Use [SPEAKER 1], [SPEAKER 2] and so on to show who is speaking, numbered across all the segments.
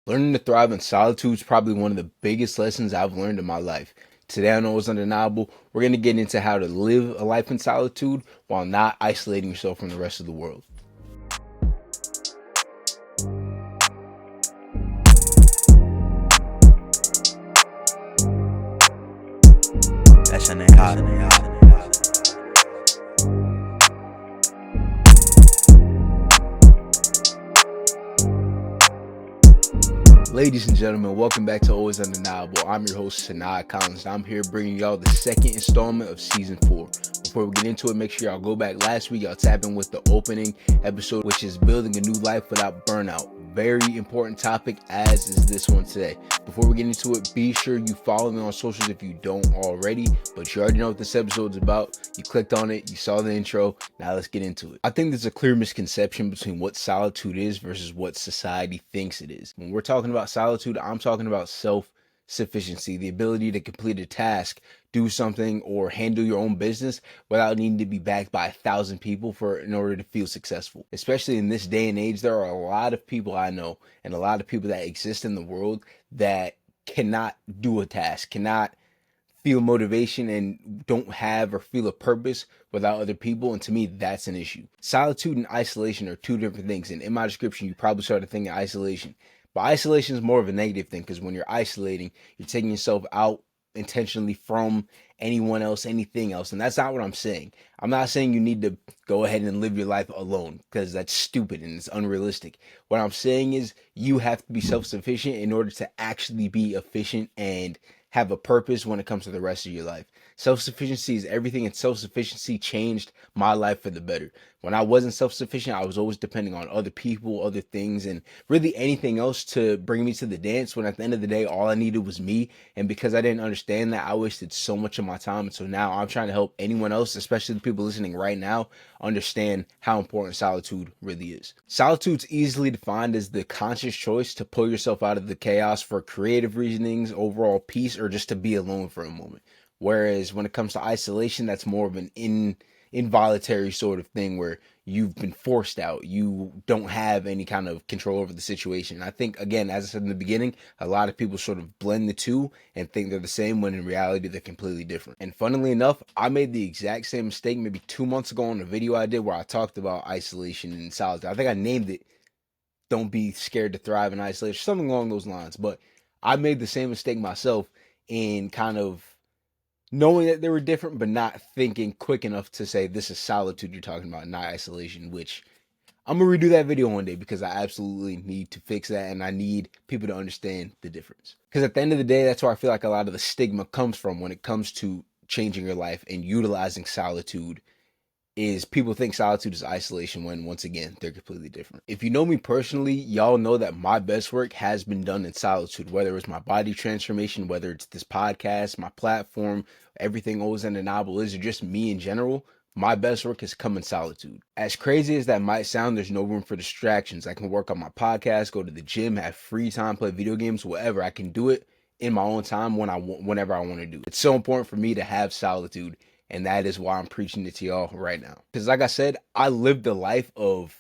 [SPEAKER 1] Learning to thrive in solitude is probably one of the biggest lessons I've learned in my life. Today, I know it's undeniable. We're going to get into how to live a life in solitude while not isolating yourself from the rest of the world.
[SPEAKER 2] That's your name.
[SPEAKER 1] Ladies and gentlemen, welcome back to Always Undeniable. I'm your host, Sanaa Collins, and I'm here bringing y'all the second installment of Season 4. Before we get into it, make sure y'all go back last week. Y'all tap in with the opening episode, which is building a new life without burnout. Very important topic, as is this one today. Before we get into it, be sure you follow me on socials if you don't already, but you already know what this episode's about. You clicked on it, you saw the intro, now let's get into it. I think there's a clear misconception between what solitude is versus what society thinks it is. When we're talking about solitude, I'm talking about self-sufficiency, the ability to complete a task, do something, or handle your own business without needing to be backed by 1,000 people in order to feel successful. Especially in this day and age, there are a lot of people I know and a lot of people that exist in the world that cannot do a task, cannot feel motivation, and don't have or feel a purpose without other people. And to me, that's an issue. Solitude and isolation are two different things. And in my description, you probably started thinking isolation. But isolation is more of a negative thing, because when you're isolating, you're taking yourself out intentionally from anyone else, anything else. And that's not what I'm saying. I'm not saying you need to go ahead and live your life alone, because that's stupid and it's unrealistic. What I'm saying is you have to be self-sufficient in order to actually be efficient and have a purpose when it comes to the rest of your life. Self-sufficiency is everything, and self-sufficiency changed my life for the better. When I wasn't self-sufficient, I was always depending on other people, other things, and really anything else to bring me to the dance, when at the end of the day, all I needed was me. And because I didn't understand that, I wasted so much of my time. And so now I'm trying to help anyone else, especially the people listening right now, understand how important solitude really is. Solitude's easily defined as the conscious choice to pull yourself out of the chaos for creative reasonings, overall peace, or just to be alone for a moment. Whereas when it comes to isolation, that's more of an involuntary sort of thing where you've been forced out. You don't have any kind of control over the situation. And I think, again, as I said in the beginning, a lot of people sort of blend the two and think they're the same, when in reality they're completely different. And funnily enough, I made the exact same mistake maybe 2 months ago on a video I did where I talked about isolation and solitude. I think I named it "Don't Be Scared to Thrive in Isolation," something along those lines. But I made the same mistake myself in kind of knowing that they were different, but not thinking quick enough to say this is solitude you're talking about, not isolation, which I'm going to redo that video one day, because I absolutely need to fix that, and I need people to understand the difference. Because at the end of the day, that's where I feel like a lot of the stigma comes from when it comes to changing your life and utilizing solitude, is people think solitude is isolation, when once again they're completely different. If you know me personally, y'all know that my best work has been done in solitude, whether it's my body transformation, whether it's this podcast, my platform, everything Always Undeniable is, or just me in general. My best work has come in solitude. As crazy as that might sound, there's no room for distractions. I can work on my podcast, go to the gym, have free time, play video games, whatever. I can do it in my own time whenever I want to do it. It's so important for me to have solitude, and that is why I'm preaching it to y'all right now. Because like I said, I lived a life of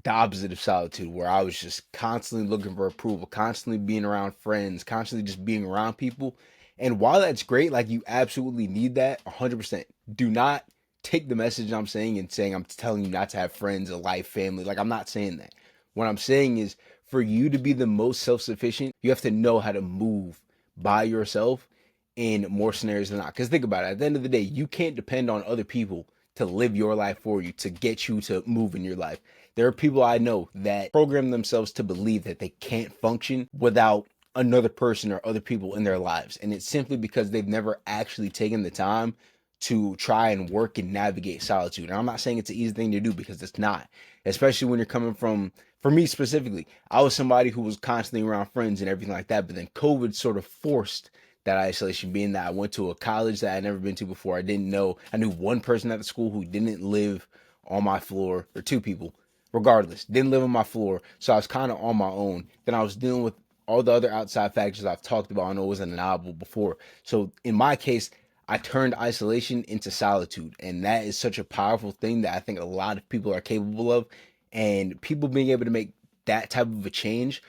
[SPEAKER 1] the opposite of solitude, where I was just constantly looking for approval, constantly being around friends, constantly just being around people. And while that's great, like, you absolutely need that 100%. Do not take the message I'm saying and saying I'm telling you not to have friends, a life, family. Like, I'm not saying that. What I'm saying is, for you to be the most self-sufficient, you have to know how to move by yourself in more scenarios than not. Because think about it, at the end of the day, you can't depend on other people to live your life for you, to get you to move in your life. There are people I know that program themselves to believe that they can't function without another person or other people in their lives. And it's simply because they've never actually taken the time to try and work and navigate solitude. And I'm not saying it's an easy thing to do, because it's not, especially when you're coming from, for me specifically, I was somebody who was constantly around friends and everything like that. But then COVID sort of forced that isolation, being that I went to a college that I'd never been to before. I knew one person at the school who didn't live on my floor, or two people, regardless, didn't live on my floor. So I was kind of on my own. Then I was dealing with all the other outside factors I've talked about. I know it was in the novel before. So in my case, I turned isolation into solitude. And that is such a powerful thing that I think a lot of people are capable of. And people being able to make that type of a change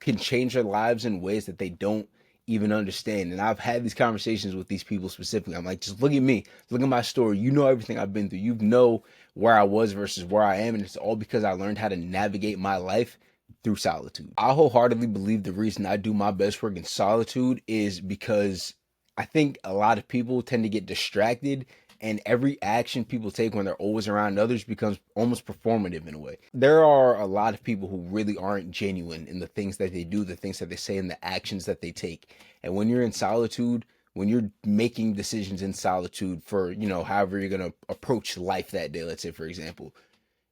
[SPEAKER 1] can change their lives in ways that they don't even understand. And I've had these conversations with these people specifically. I'm like, just look at me, look at my story. You know everything I've been through. You know where I was versus where I am. And it's all because I learned how to navigate my life through solitude. I wholeheartedly believe the reason I do my best work in solitude is because I think a lot of people tend to get distracted, and every action people take when they're always around others becomes almost performative in a way. There are a lot of people who really aren't genuine in the things that they do, the things that they say, and the actions that they take. And when you're in solitude, when you're making decisions in solitude for, however you're going to approach life that day, let's say, for example,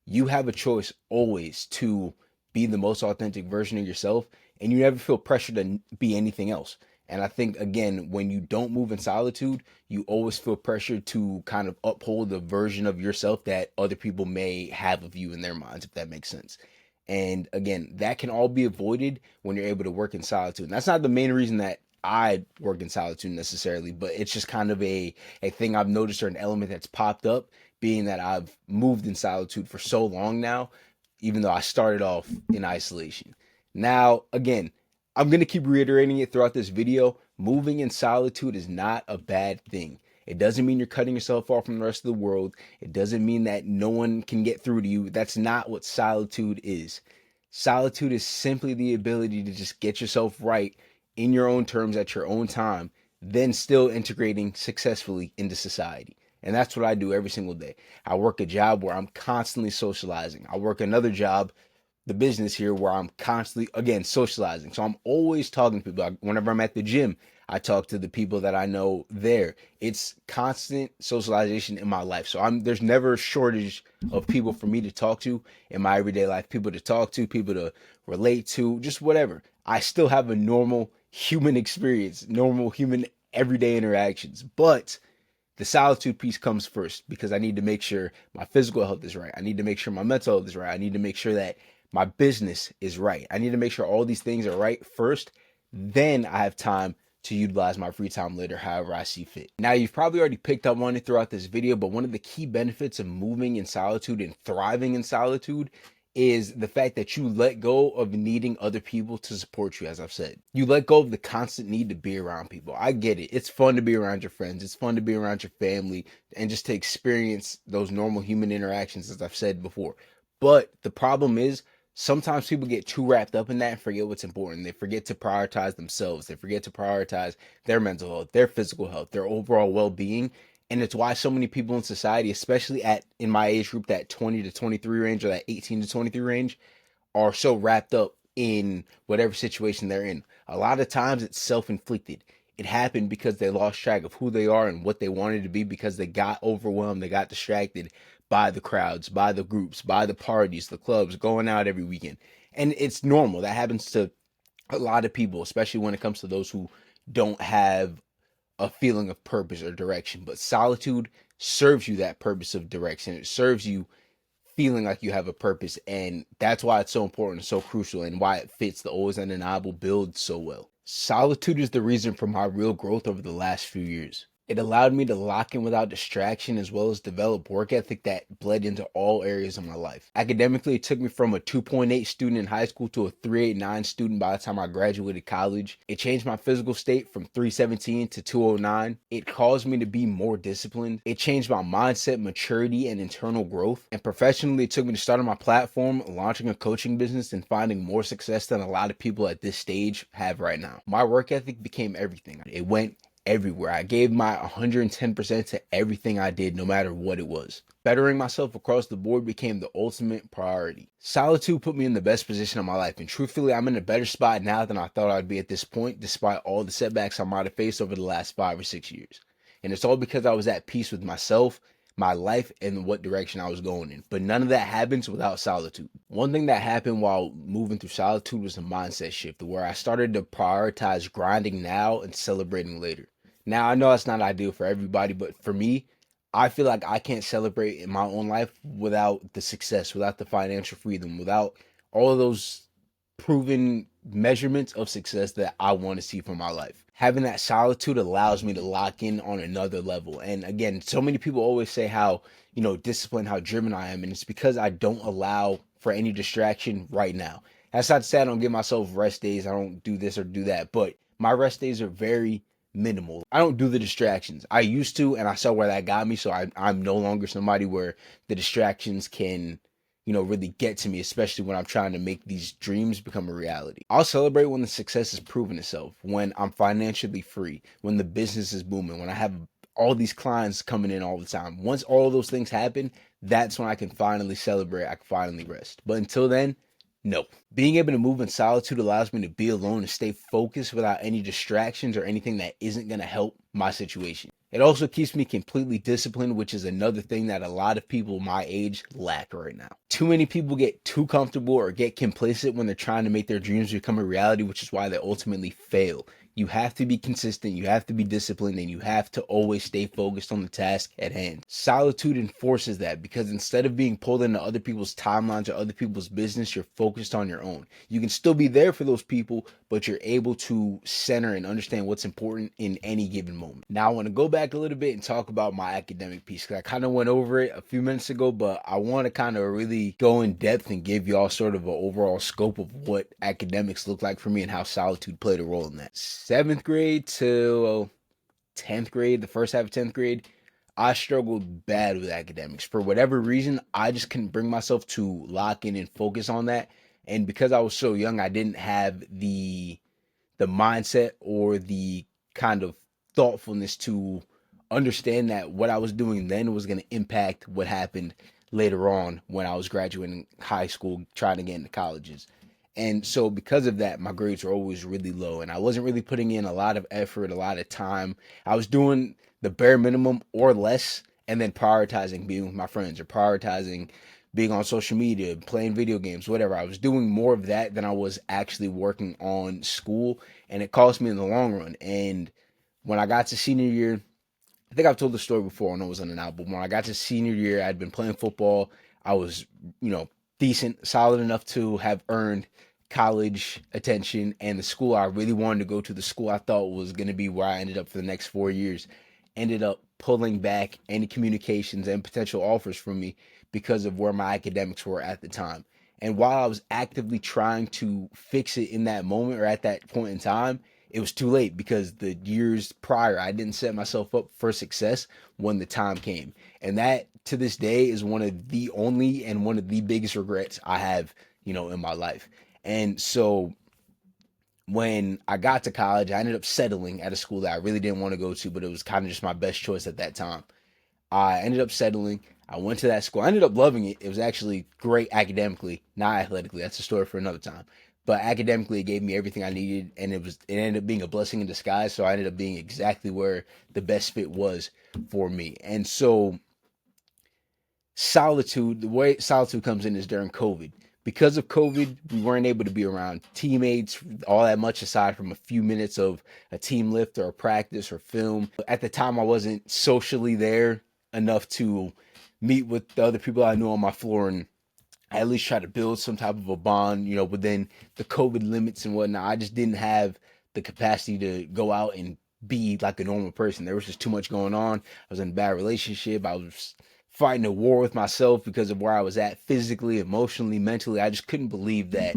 [SPEAKER 1] you have a choice always to be the most authentic version of yourself, and you never feel pressure to be anything else. And I think, again, when you don't move in solitude, you always feel pressure to kind of uphold the version of yourself that other people may have of you in their minds, if that makes sense. And again, that can all be avoided when you're able to work in solitude. And that's not the main reason that I work in solitude necessarily, but it's just kind of a thing I've noticed, or an element that's popped up, being that I've moved in solitude for so long now, even though I started off in isolation. Now, again, I'm going to keep reiterating it throughout this video. Moving in solitude is not a bad thing. It doesn't mean you're cutting yourself off from the rest of the world. It doesn't mean that no one can get through to you. That's not what solitude is. Solitude is simply the ability to just get yourself right in your own terms at your own time, then still integrating successfully into society. And that's what I do every single day. I work a job where I'm constantly socializing. I work another job, the business here, where I'm constantly, again, socializing. So I'm always talking to people. Whenever I'm at the gym, I talk to the people that I know there. It's constant socialization in my life. So there's never a shortage of people for me to talk to in my everyday life, people to talk to, people to relate to, just whatever. I still have a normal human experience, normal human everyday interactions. But the solitude piece comes first, because I need to make sure my physical health is right. I need to make sure my mental health is right. I need to make sure that my business is right. I need to make sure all these things are right first. Then I have time to utilize my free time later, however I see fit. Now, you've probably already picked up on it throughout this video, but one of the key benefits of moving in solitude and thriving in solitude is the fact that you let go of needing other people to support you. As I've said, you let go of the constant need to be around people. I get it. It's fun to be around your friends. It's fun to be around your family and just to experience those normal human interactions, as I've said before. But the problem is, sometimes people get too wrapped up in that and forget what's important. They forget to prioritize themselves. They forget to prioritize their mental health, their physical health, their overall well-being. And it's why so many people in society, especially in my age group, that 20 to 23 range, or that 18 to 23 range, are so wrapped up in whatever situation they're in. A lot of times it's self-inflicted. It happened because they lost track of who they are and what they wanted to be, because they got overwhelmed, they got distracted by the crowds, by the groups, by the parties, the clubs, going out every weekend. And it's normal. That happens to a lot of people, especially when it comes to those who don't have a feeling of purpose or direction. But solitude serves you that purpose of direction. It serves you feeling like you have a purpose. And that's why it's so important and so crucial, and why it fits the always undeniable build so well. Solitude is the reason for my real growth over the last few years. It allowed me to lock in without distraction, as well as develop work ethic that bled into all areas of my life. Academically, it took me from a 2.8 student in high school to a 3.89 student by the time I graduated college. It changed my physical state from 317 to 209. It caused me to be more disciplined. It changed my mindset, maturity, and internal growth. And professionally, it took me to starting my platform, launching a coaching business, and finding more success than a lot of people at this stage have right now. My work ethic became everything. It went everywhere. I gave my 110% to everything I did, no matter what it was. Bettering myself across the board became the ultimate priority. Solitude put me in the best position of my life, and truthfully, I'm in a better spot now than I thought I'd be at this point, despite all the setbacks I might have faced over the last 5 or 6 years. And it's all because I was at peace with myself, my life, and what direction I was going in. But none of that happens without solitude. One thing that happened while moving through solitude was a mindset shift, where I started to prioritize grinding now and celebrating later. Now, I know that's not ideal for everybody, but for me, I feel like I can't celebrate in my own life without the success, without the financial freedom, without all of those proven measurements of success that I want to see for my life. Having that solitude allows me to lock in on another level. And again, so many people always say how, disciplined, how driven I am. And it's because I don't allow for any distraction right now. That's not to say I don't give myself rest days. I don't do this or do that, but my rest days are very minimal. I don't do the distractions. I used to, and I saw where that got me. So I'm no longer somebody where the distractions can, really get to me, especially when I'm trying to make these dreams become a reality. I'll celebrate when the success has proven itself, when I'm financially free, when the business is booming, when I have all these clients coming in all the time. Once all of those things happen, that's when I can finally celebrate. I can finally rest. But until then, no. Being able to move in solitude allows me to be alone and stay focused without any distractions or anything that isn't going to help my situation. It also keeps me completely disciplined, which is another thing that a lot of people my age lack right now. Too many people get too comfortable or get complacent when they're trying to make their dreams become a reality, which is why they ultimately fail. You have to be consistent, you have to be disciplined, and you have to always stay focused on the task at hand. Solitude enforces that because instead of being pulled into other people's timelines or other people's business, you're focused on your own. You can still be there for those people, but you're able to center and understand what's important in any given moment. Now, I want to go back a little bit and talk about my academic piece because I kind of went over it a few minutes ago, but I want to kind of really go in depth and give y'all sort of an overall scope of what academics look like for me and how solitude played a role in that. 7th grade to 10th grade, the first half of 10th grade, I struggled bad with academics. For whatever reason, I just couldn't bring myself to lock in and focus on that. And because I was so young, I didn't have the mindset or the kind of thoughtfulness to understand that what I was doing then was going to impact what happened later on when I was graduating high school, trying to get into colleges. And so because of that, my grades were always really low and I wasn't really putting in a lot of effort, a lot of time. I was doing the bare minimum or less and then prioritizing being with my friends or prioritizing being on social media, playing video games, whatever. I was doing more of that than I was actually working on school, and it cost me in the long run. And when I got to senior year, I think I've told the story before when I was on an album. When I got to senior year, I'd been playing football. I was, decent, solid enough to have earned college attention, and the school I really wanted to go to, the school I thought was going to be where I ended up for the next 4 years, ended up pulling back any communications and potential offers from me because of where my academics were at the time. And while I was actively trying to fix it in that moment or at that point in time, it was too late because the years prior, I didn't set myself up for success when the time came. And that to this day is one of the only and one of the biggest regrets I have, in my life. And so when I got to college, I ended up settling at a school that I really didn't want to go to, but it was kind of just my best choice at that time. I ended up settling. I went to that school. I ended up loving it. It was actually great academically, not athletically. That's a story for another time. But academically, it gave me everything I needed, and it ended up being a blessing in disguise. So I ended up being exactly where the best fit was for me. And so solitude, the way solitude comes in is during COVID. Because of COVID, we weren't able to be around teammates all that much aside from a few minutes of a team lift or a practice or film. At the time, I wasn't socially there enough to meet with the other people I knew on my floor and at least try to build some type of a bond, within the COVID limits and whatnot. I just didn't have the capacity to go out and be like a normal person. There was just too much going on. I was in a bad relationship. I was fighting a war with myself because of where I was at physically, emotionally, mentally. I just couldn't believe that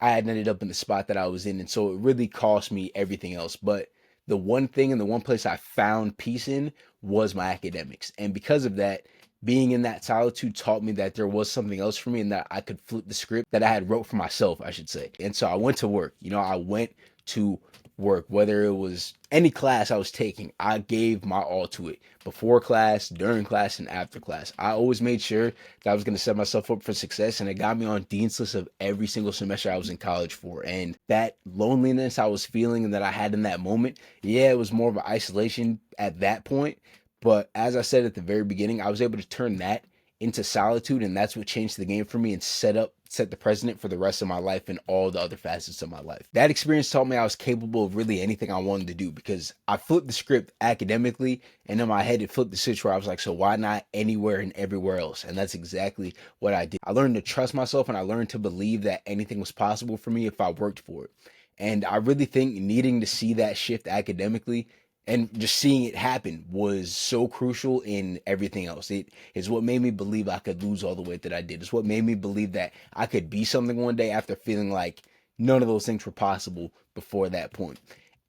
[SPEAKER 1] I had ended up in the spot that I was in. And so it really cost me everything else. But the one thing and the one place I found peace in was my academics. And because of that, being in that solitude taught me that there was something else for me and that I could flip the script that I had wrote for myself, I should say. And so I went to work. I went to work, whether it was any class I was taking, I gave my all to it. Before class, during class, and after class. I always made sure that I was going to set myself up for success, and it got me on dean's list of every single semester I was in college for. And that loneliness I was feeling and that I had in that moment, yeah, it was more of an isolation at that point. But as I said at the very beginning, I was able to turn that into solitude, and that's what changed the game for me and set the precedent for the rest of my life and all the other facets of my life. That experience taught me I was capable of really anything I wanted to do because I flipped the script academically, and in my head it flipped the switch where I was like, so why not anywhere and everywhere else? And that's exactly what I did. I learned to trust myself, and I learned to believe that anything was possible for me if I worked for it. And I really think needing to see that shift academically And just seeing it happen was so crucial in everything else. It is what made me believe I could lose all the weight that I did. It's what made me believe that I could be something one day after feeling like none of those things were possible before that point.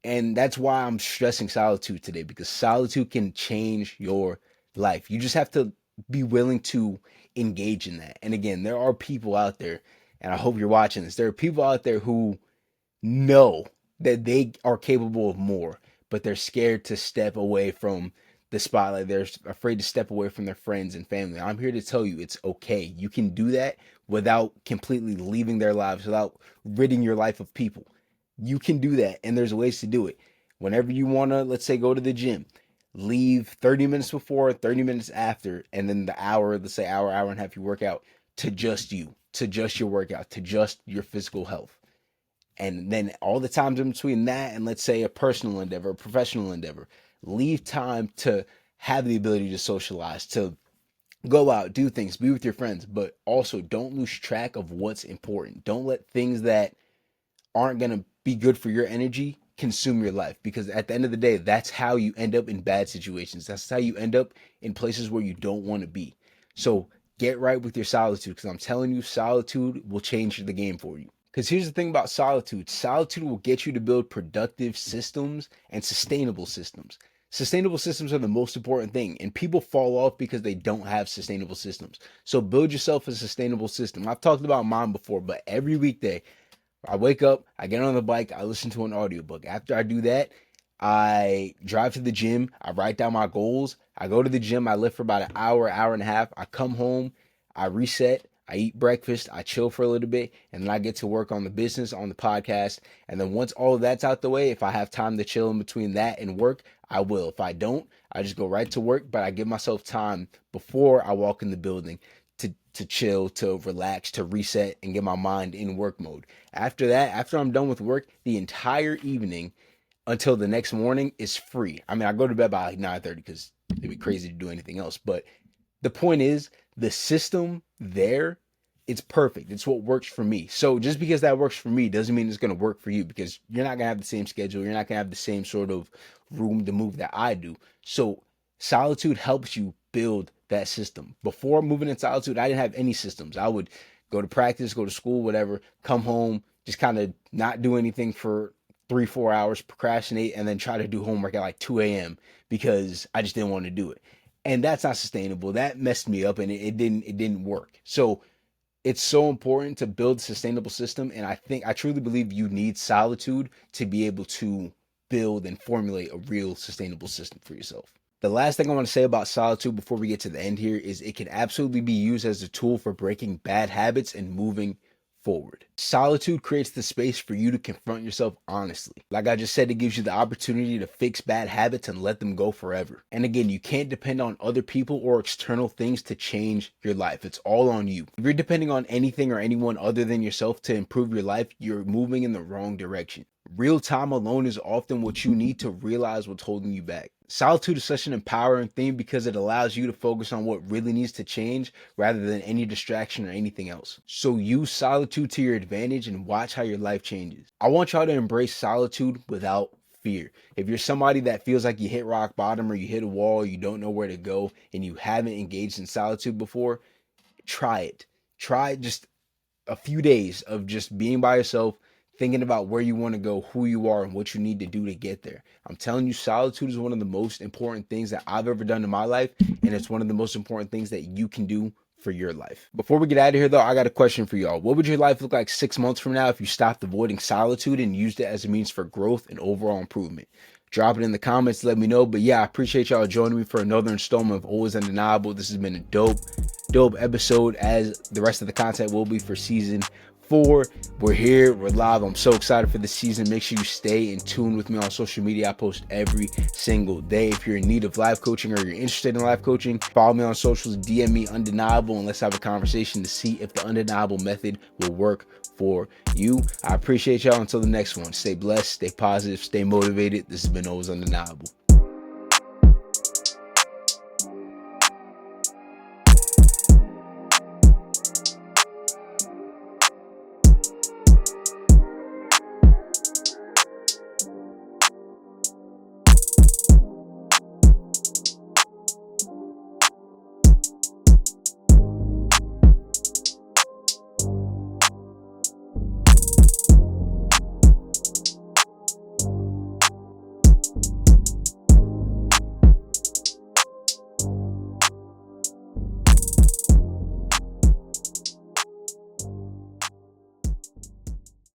[SPEAKER 1] And that's why I'm stressing solitude today, because solitude can change your life. You just have to be willing to engage in that. And again, there are people out there, and I hope you're watching this. There are people out there who know that they are capable of more, but they're scared to step away from the spotlight. They're afraid to step away from their friends and family. I'm here to tell you it's okay. You can do that without completely leaving their lives, without ridding your life of people. You can do that, and there's ways to do it. Whenever you want to, let's say, go to the gym, leave 30 minutes before, 30 minutes after, and then the hour, let's say hour and a half you work out to just you, to just your workout, to just your physical health. And then all the times in between that and, let's say, a personal endeavor, a professional endeavor, leave time to have the ability to socialize, to go out, do things, be with your friends, but also don't lose track of what's important. Don't let things that aren't going to be good for your energy consume your life, because at the end of the day, that's how you end up in bad situations. That's how you end up in places where you don't want to be. So get right with your solitude, because I'm telling you, solitude will change the game for you. Because here's the thing about solitude. Solitude will get you to build productive systems and sustainable systems. Sustainable systems are the most important thing, and people fall off because they don't have sustainable systems. So build yourself a sustainable system. I've talked about mine before, but every weekday I wake up, I get on the bike, I listen to an audiobook. After I do that, I drive to the gym, I write down my goals. I go to the gym, I lift for about an hour, hour and a half. I come home, I reset, I eat breakfast, I chill for a little bit, and then I get to work on the business, on the podcast. And then once all of that's out the way, if I have time to chill in between that and work, I will. If I don't, I just go right to work, but I give myself time before I walk in the building to chill, to relax, to reset, and get my mind in work mode. After that, after I'm done with work, the entire evening until the next morning is free. I mean, I go to bed by like 9:30 because it'd be crazy to do anything else. But the point is, the system there, it's perfect. It's what works for me. So just because that works for me doesn't mean it's going to work for you, because you're not going to have the same schedule. You're not going to have the same sort of room to move that I do. So solitude helps you build that system. Before moving in solitude, I didn't have any systems. I would go to practice, go to school, whatever, come home, just kind of not do anything for 3-4 hours, procrastinate, and then try to do homework at like 2 a.m. because I just didn't want to do it. And that's not sustainable. That messed me up, and it didn't work. So it's so important to build a sustainable system. And I truly believe you need solitude to be able to build and formulate a real sustainable system for yourself. The last thing I want to say about solitude before we get to the end here is it can absolutely be used as a tool for breaking bad habits and moving forward. Solitude creates the space for you to confront yourself honestly. Like I just said, it gives you the opportunity to fix bad habits and let them go forever. And again, you can't depend on other people or external things to change your life. It's all on you. If you're depending on anything or anyone other than yourself to improve your life, you're moving in the wrong direction. Real time alone is often what you need to realize what's holding you back. Solitude is such an empowering thing because it allows you to focus on what really needs to change rather than any distraction or anything else. So use solitude to your advantage and watch how your life changes. I want y'all to embrace solitude without fear. If you're somebody that feels like you hit rock bottom or you hit a wall, you don't know where to go, and you haven't engaged in solitude before, try it. Try just a few days of just being by yourself, thinking about where you want to go, who you are, and what you need to do to get there. I'm telling you, solitude is one of the most important things that I've ever done in my life, and it's one of the most important things that you can do for your life. Before we get out of here, though, I got a question for y'all. What would your life look like 6 months from now if you stopped avoiding solitude and used it as a means for growth and overall improvement? Drop it in the comments, let me know. But yeah, I appreciate y'all joining me for another installment of Always Undeniable. This has been a dope episode, as the rest of the content will be for season 4. We're here, we're live. I'm so excited for the season. Make sure you stay in tune with me on social media. I post every single day. If you're in need of life coaching or you're interested in life coaching, follow me on socials, DM me Undeniable, and let's have a conversation to see if the Undeniable method will work for you. I appreciate y'all. Until the next one, stay blessed, stay positive, stay motivated. This has been Always Undeniable.